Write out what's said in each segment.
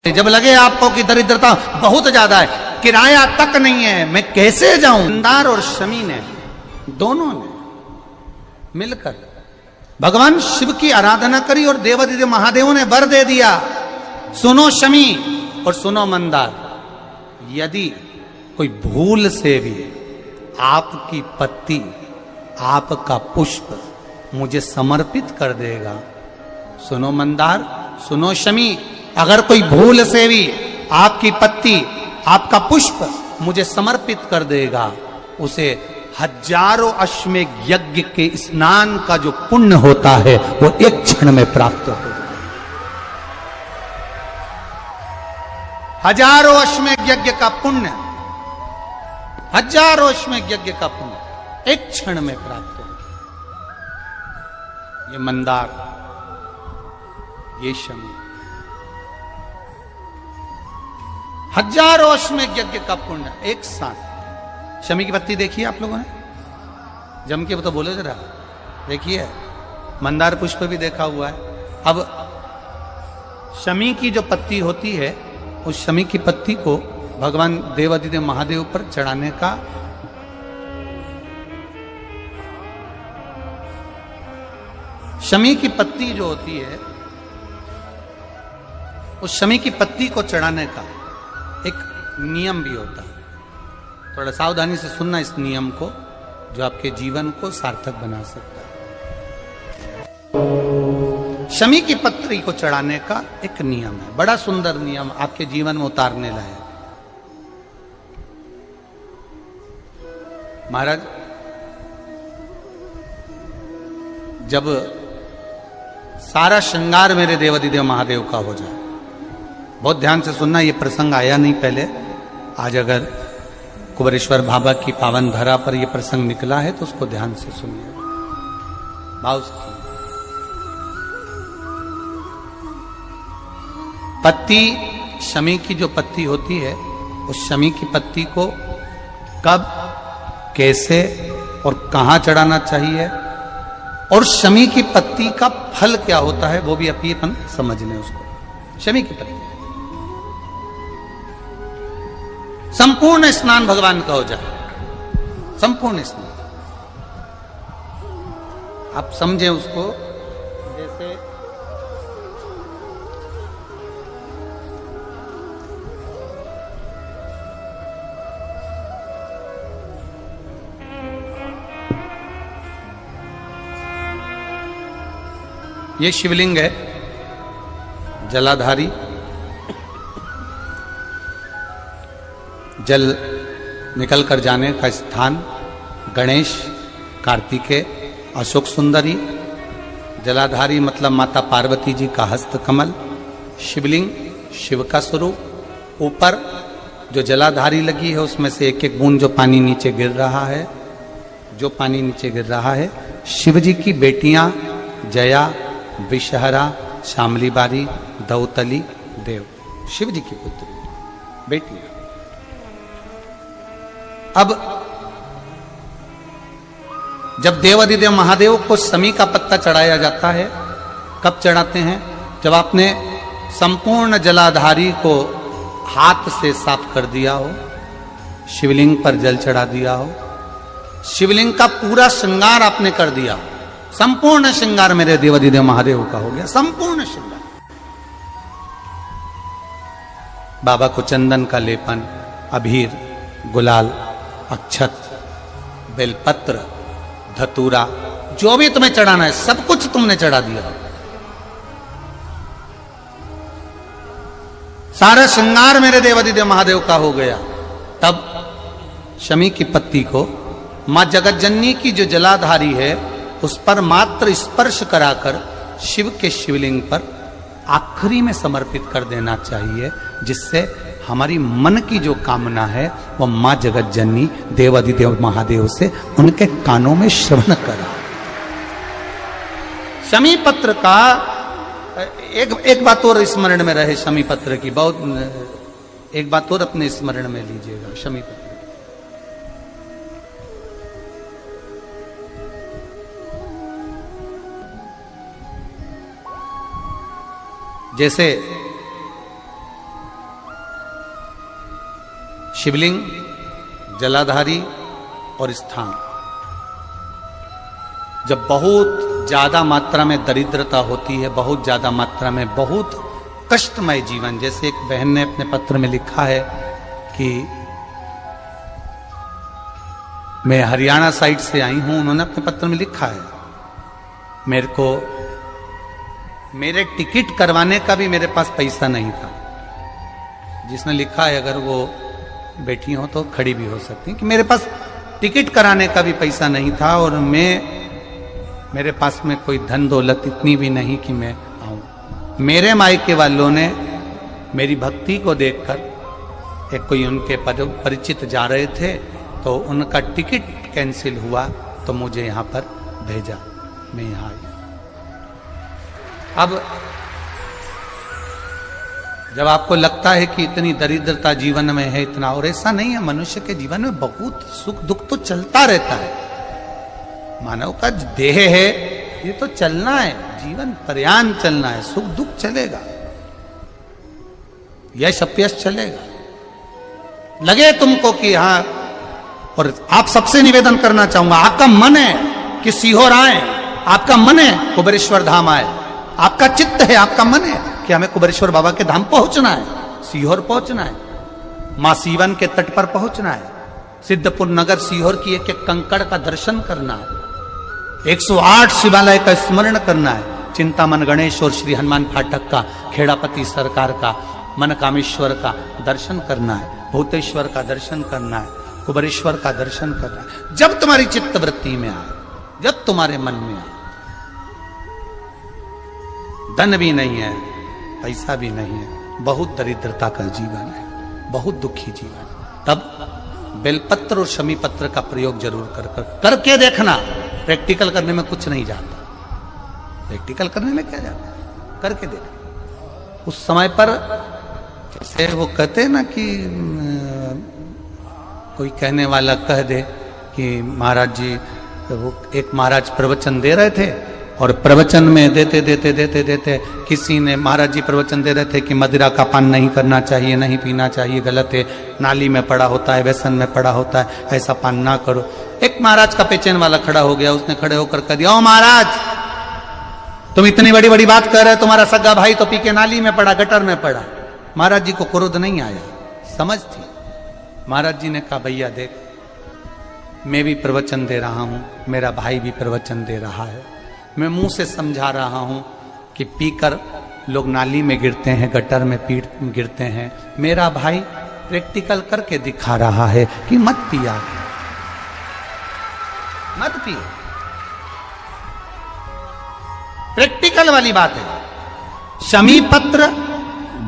जब लगे आपको कि दरिद्रता बहुत ज्यादा है, किराया तक नहीं है, मैं कैसे जाऊं, मंदार और शमी ने दोनों ने मिलकर भगवान शिव की आराधना करी और देवादिदेव महादेव ने वर दे दिया। सुनो शमी और सुनो मंदार, यदि कोई भूल से भी आपकी पत्ती, आपका पुष्प मुझे समर्पित कर देगा, सुनो मंदार, सुनो शमी, अगर कोई भूल से भी आपकी पत्ती, आपका पुष्प मुझे समर्पित कर देगा, उसे हजारों अश्वमेघ यज्ञ के स्नान का जो पुण्य होता है वो एक क्षण में प्राप्त हो जाए। हजारों अश्वमेघ यज्ञ का पुण्य, हजारों अश्वमेघ यज्ञ का पुण्य एक क्षण में प्राप्त हो। ये मंदार, ये शमी, हजारों अश्वमेघ यज्ञ का पुण्य एक साथ। शमी की पत्ती देखिए आप लोगों ने, जम के तो बोले जरा, देखिए मंदार पुष्प भी देखा हुआ है। अब शमी की जो पत्ती होती है, उस शमी की पत्ती को भगवान देवादिदेव महादेव पर चढ़ाने का शमी की पत्ती जो होती है, उस शमी की पत्ती को चढ़ाने का एक नियम भी होता है। थोड़ा सावधानी से सुनना इस नियम को, जो आपके जीवन को सार्थक बना सकता है। शमी की पत्री को चढ़ाने का एक नियम है, बड़ा सुंदर नियम, आपके जीवन में उतारने लायक। महाराज, जब सारा श्रृंगार मेरे देवादिदेव महादेव का हो जाए, बहुत ध्यान से सुनना, ये प्रसंग आया नहीं पहले, आज अगर कुबेरेश्वर बाबा की पावन धरा पर यह प्रसंग निकला है तो उसको ध्यान से सुनिए, भाव से सुनिए। पत्ती, शमी की जो पत्ती होती है, उस शमी की पत्ती को कब, कैसे और कहां चढ़ाना चाहिए, और शमी की पत्ती का फल क्या होता है, वो भी अपन समझ लें उसको। शमी की पत्ती, संपूर्ण स्नान भगवान का हो जाए, संपूर्ण स्नान, आप समझें उसको। जैसे ये शिवलिंग है, जलाधारी, जल निकल कर जाने का स्थान, गणेश, कार्तिकेय, अशोक सुंदरी, जलाधारी मतलब माता पार्वती जी का हस्त कमल, शिवलिंग, शिव का स्वरूप, ऊपर जो जलाधारी लगी है उसमें से एक एक बूंद जो पानी नीचे गिर रहा है, जो पानी नीचे गिर रहा है, शिव जी की बेटियां जया, विषहरा, शामली बारी, दौतली, देव, शिव जी की पुत्री बेटियां। अब जब देवादिदेव महादेव को शमी का पत्ता चढ़ाया जाता है, कब चढ़ाते हैं, जब आपने संपूर्ण जलाधारी को हाथ से साफ कर दिया हो, शिवलिंग पर जल चढ़ा दिया हो, शिवलिंग का पूरा श्रृंगार आपने कर दिया हो, संपूर्ण श्रृंगार मेरे देवादिदेव महादेव का हो गया, संपूर्ण श्रृंगार। बाबा को चंदन का लेपन, अबीर, गुलाल, अक्षत, बेलपत्र, धतूरा, जो भी तुम्हें चढ़ाना है सब कुछ तुमने चढ़ा दिया, सारा श्रृंगार मेरे देवादिदेव महादेव का हो गया। तब शमी की पत्ती को मां जगत जननी की जो जलाधारी है उस पर मात्र स्पर्श कराकर शिव के शिवलिंग पर आखिरी में समर्पित कर देना चाहिए, जिससे हमारी मन की जो कामना है वो मां जगत जननी देवादिदेव महादेव से उनके कानों में श्रवण करा। शमी पत्र का एक बात और स्मरण में रहे, शमी पत्र की बहुत एक बात और अपने स्मरण में लीजिएगा। शमी पत्र जैसे शिवलिंग, जलाधारी और स्थान। जब बहुत ज्यादा मात्रा में दरिद्रता होती है, बहुत ज्यादा मात्रा में बहुत कष्टमय जीवन, जैसे एक बहन ने अपने पत्र में लिखा है कि मैं हरियाणा साइड से आई हूं, उन्होंने अपने पत्र में लिखा है मेरे को मेरे टिकट करवाने का भी मेरे पास पैसा नहीं था। जिसने लिखा है, अगर वो बेटी हो तो खड़ी भी हो सकती है, कि मेरे पास टिकट कराने का भी पैसा नहीं था और मेरे पास में कोई धन दौलत इतनी भी नहीं कि मैं आऊं। मेरे मायके वालों ने मेरी भक्ति को देखकर, एक कोई उनके परिचित जा रहे थे तो उनका टिकट कैंसिल हुआ तो मुझे यहाँ पर भेजा, मैं यहाँ आई। अब जब आपको लगता है कि इतनी दरिद्रता जीवन में है, इतना, और ऐसा नहीं है, मनुष्य के जीवन में बहुत सुख दुख तो चलता रहता है। मानव का देह है, ये तो चलना है, जीवन पर्यान चलना है, सुख दुख चलेगा, यश अपयश चलेगा। लगे तुमको कि हाँ, और आप सबसे निवेदन करना चाहूंगा, आपका मन है कि सीहोर आए, आपका मन है कुबेरेश्वर धाम आए, आपका चित्त है, आपका मन है कि हमें कुबेरेश्वर बाबा के धाम पहुंचना है, सीहोर पहुंचना है, मां सीवन के तट पर पहुंचना है, सिद्धपुर नगर सीहोर की एक एक कंकड़ का दर्शन करना है, 108 शिवालय का स्मरण करना है, चिंतामन गणेश और श्री हनुमान फाटक का, खेड़ापति सरकार का, मनकामेश्वर का दर्शन करना है, भूतेश्वर का दर्शन करना है, कुबेरेश्वर का दर्शन करना है। जब तुम्हारी चित्त वृत्ति में आए, जब तुम्हारे मन में आए, धन भी नहीं है, पैसा भी नहीं है, बहुत दरिद्रता का जीवन है, बहुत दुखी जीवन, तब बेलपत्र और शमी पत्र का प्रयोग जरूर करके देखना। प्रैक्टिकल करने में कुछ नहीं जाता, प्रैक्टिकल करने में क्या जाता, करके देखना। उस समय पर जैसे वो कहते हैं ना कि कोई कहने वाला कह दे कि महाराज जी, वो एक महाराज प्रवचन दे रहे थे और प्रवचन में देते देते देते देते किसी ने, महाराज जी प्रवचन दे रहे थे कि मदिरा का पान नहीं करना चाहिए, नहीं पीना चाहिए, गलत है, नाली में पड़ा होता है, व्यसन में पड़ा होता है, ऐसा पान ना करो। एक महाराज का पेचेन वाला खड़ा हो गया, उसने खड़े होकर कह दिया, ओ महाराज तुम इतनी बड़ी बड़ी बात कर रहे, तुम्हारा सगा भाई तो पी के नाली में पड़ा, गटर में पड़ा। महाराज जी को क्रोध नहीं आया, समझ थी। महाराज जी ने कहा, भैया देख, मैं भी प्रवचन दे रहा हूं, मेरा भाई भी प्रवचन दे रहा है, मैं मुंह से समझा रहा हूं कि पीकर लोग नाली में गिरते हैं, गटर में गिरते हैं, मेरा भाई प्रैक्टिकल करके दिखा रहा है कि मत पिया, मत पियो। प्रैक्टिकल वाली बात है। शमी पत्र,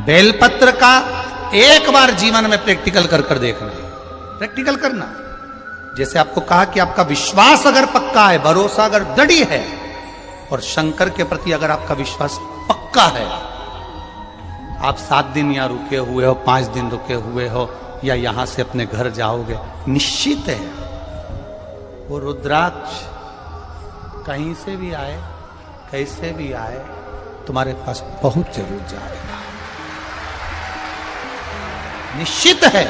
बेलपत्र का एक बार जीवन में प्रैक्टिकल कर देखना, प्रैक्टिकल करना। जैसे आपको कहा कि आपका विश्वास अगर पक्का है, भरोसा अगर दृढ़ है, और शंकर के प्रति अगर आपका विश्वास पक्का है, आप 7 दिन यहाँ रुके हुए हो, 5 दिन रुके हुए हो, या यहां से अपने घर जाओगे, निश्चित है वो रुद्राक्ष कहीं से भी आए, कैसे भी आए, तुम्हारे पास पहुंच जरूर जाएगा, निश्चित है।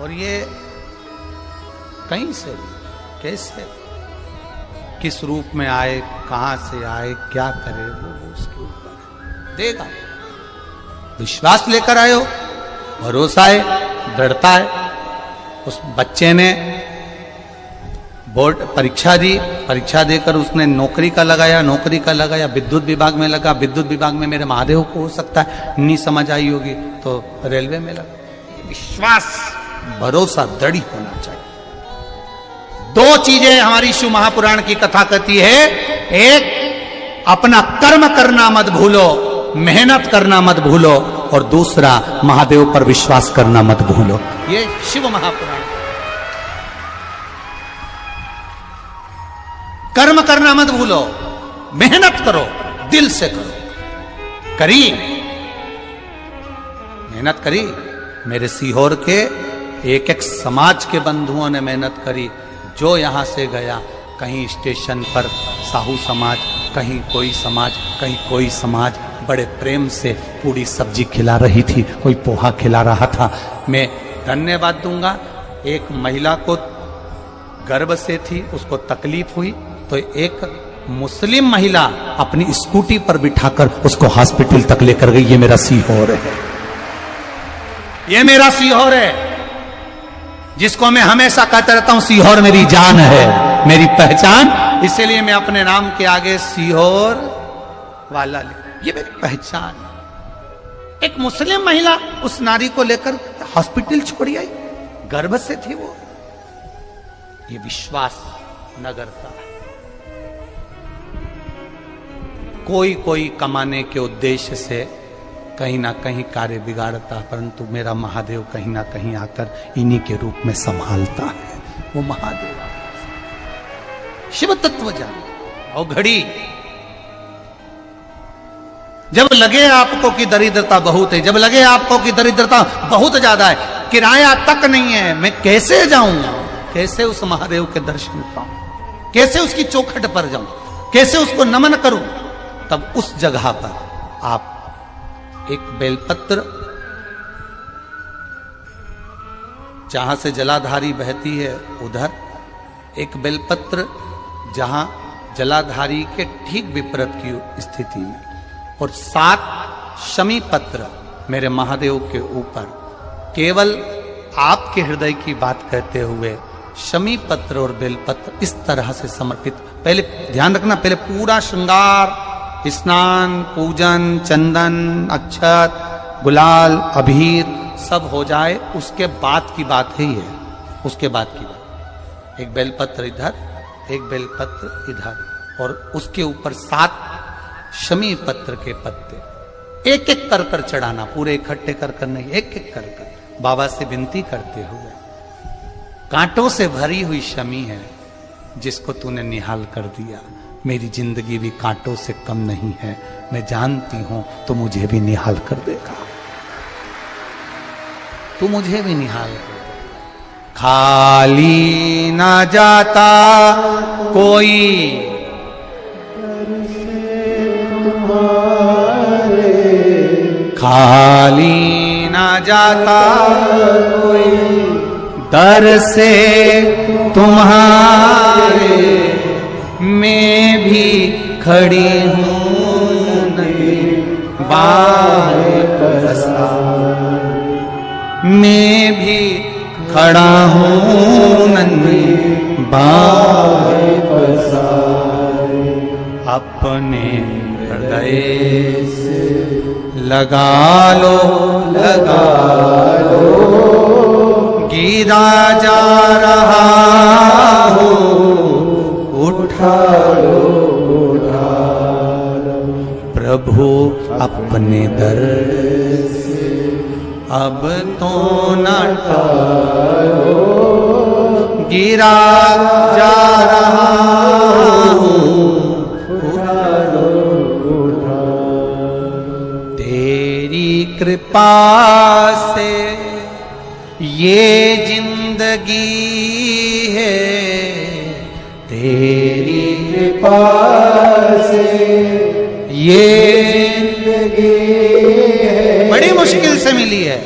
और ये कहीं से भी, कैसे, किस रूप में आए, कहां से आए, क्या करे, वो उसके ऊपर है, देगा। विश्वास लेकर आए हो, भरोसा है, दृढ़ता है। उस बच्चे ने बोर्ड परीक्षा दी, परीक्षा देकर उसने नौकरी का लगाया, विद्युत विभाग में लगा, विद्युत विभाग में मेरे महादेव को हो सकता है नहीं समझ आई होगी तो रेलवे में लगा। विश्वास, भरोसा दृढ़ होना चाहिए। 2 चीजें हमारी शिव महापुराण की कथा कहती है, एक अपना कर्म करना मत भूलो, मेहनत करना मत भूलो, और दूसरा महादेव पर विश्वास करना मत भूलो। ये शिव महापुराण। कर्म करना मत भूलो, मेहनत करो, दिल से करो। करी, मेहनत करी। मेरे सीहोर के एक एक समाज के बंधुओं ने मेहनत करी। जो यहां से गया, कहीं स्टेशन पर साहू समाज, कहीं कोई समाज, कहीं कोई समाज, बड़े प्रेम से पूरी सब्जी खिला रही थी, कोई पोहा खिला रहा था। मैं धन्यवाद दूंगा, एक महिला को गर्भ से थी, उसको तकलीफ हुई तो एक मुस्लिम महिला अपनी स्कूटी पर बिठाकर उसको हॉस्पिटल तक लेकर गई। ये मेरा सीहोर है, ये मेरा सीहोर है, जिसको मैं हमेशा कहता रहता हूं सीहोर मेरी जान है, मेरी पहचान। इसीलिए मैं अपने नाम के आगे सीहोर वाला ये मेरी पहचान है। एक मुस्लिम महिला उस नारी को लेकर हॉस्पिटल छोड़ी आई, गर्भ से थी वो। ये विश्वास नगर का। कोई कमाने के उद्देश्य से कहीं ना कहीं कार्य बिगाड़ता, परंतु मेरा महादेव कहीं ना कहीं आकर इन्हीं के रूप में संभालता है। वो महादेव शिव तत्व जान। और घड़ी जब लगे आपको कि दरिद्रता बहुत है, जब लगे आपको कि दरिद्रता बहुत ज्यादा है, किराया तक नहीं है, मैं कैसे जाऊं, कैसे उस महादेव के दर्शन पाऊं, कैसे उसकी चौखट पर जाऊं, कैसे उसको नमन करूं, तब उस जगह पर आप एक बेलपत्र, जहां से जलाधारी बहती है उधर एक बेलपत्र, जहां जलाधारी के ठीक विपरीत की स्थिति में, और 7 शमी पत्र मेरे महादेव के ऊपर, केवल आपके हृदय की बात कहते हुए शमी पत्र और बेलपत्र इस तरह से समर्पित। पहले ध्यान रखना, पहले पूरा श्रृंगार, स्नान, पूजन, चंदन, अक्षत, गुलाल, अबीर सब हो जाए, उसके बाद की बात ही है, उसके बाद की बात। एक बेलपत्र इधर, एक बेलपत्र इधर, और उसके ऊपर 7 शमी पत्र के पत्ते एक एक कर कर चढ़ाना, पूरे इकट्ठे कर कर नहीं, एक एक कर कर बाबा से विनती करते हुए। कांटों से भरी हुई शमी है जिसको तूने निहाल कर दिया, मेरी जिंदगी भी कांटों से कम नहीं है, मैं जानती हूं तो मुझे भी निहाल कर देगा, तू मुझे भी निहाल कर देगा। खाली ना जाता कोई खाली ना जाता कोई दर से तुम्हारे, मैं भी खड़ी हूँ नहीं बाहें पसार, मैं भी खड़ा हूँ नन्ही बाहें पसार, अपने हृदय से लगा लो गिरा जा रहा हो, उठा लो प्रभु अपने दर से, अब तो न टालो, गिरा जा रहा हो, उठा लो तेरी कृपा से ये जिंदगी है, तेरी कृपा से ये जिंदगी है। बड़ी मुश्किल से मिली है।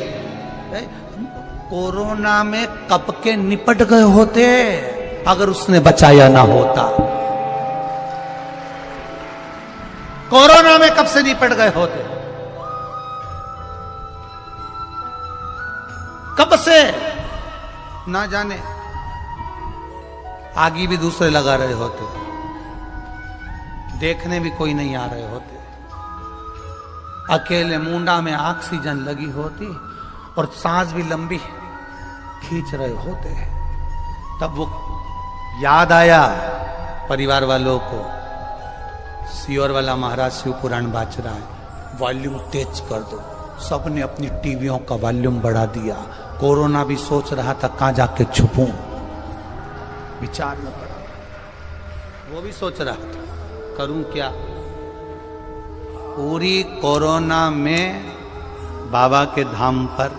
कोरोना में कब के निपट गए होते अगर उसने बचाया ना होता। कोरोना में कब से निपट गए होते, कब से ना जाने, आगे भी दूसरे लगा रहे होते, देखने भी कोई नहीं आ रहे होते, अकेले मुंडा में ऑक्सीजन लगी होती और सांस भी लंबी खींच रहे होते। तब वो याद आया परिवार वालों को, सीओर वाला महाराज शिव पुराण बाच रहा है, वॉल्यूम तेज कर दो। सबने अपनी टीवियों का वॉल्यूम बढ़ा दिया। कोरोना भी सोच रहा था कहां जाके छुपूं, विचार में पड़ा, वो भी सोच रहा था करूं क्या। पूरी कोरोना में बाबा के धाम पर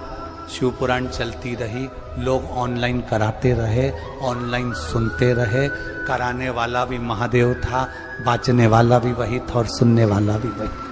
शिव पुराण चलती रही, लोग ऑनलाइन कराते रहे, ऑनलाइन सुनते रहे, कराने वाला भी महादेव था, बाचने वाला भी वही था और सुनने वाला भी वही।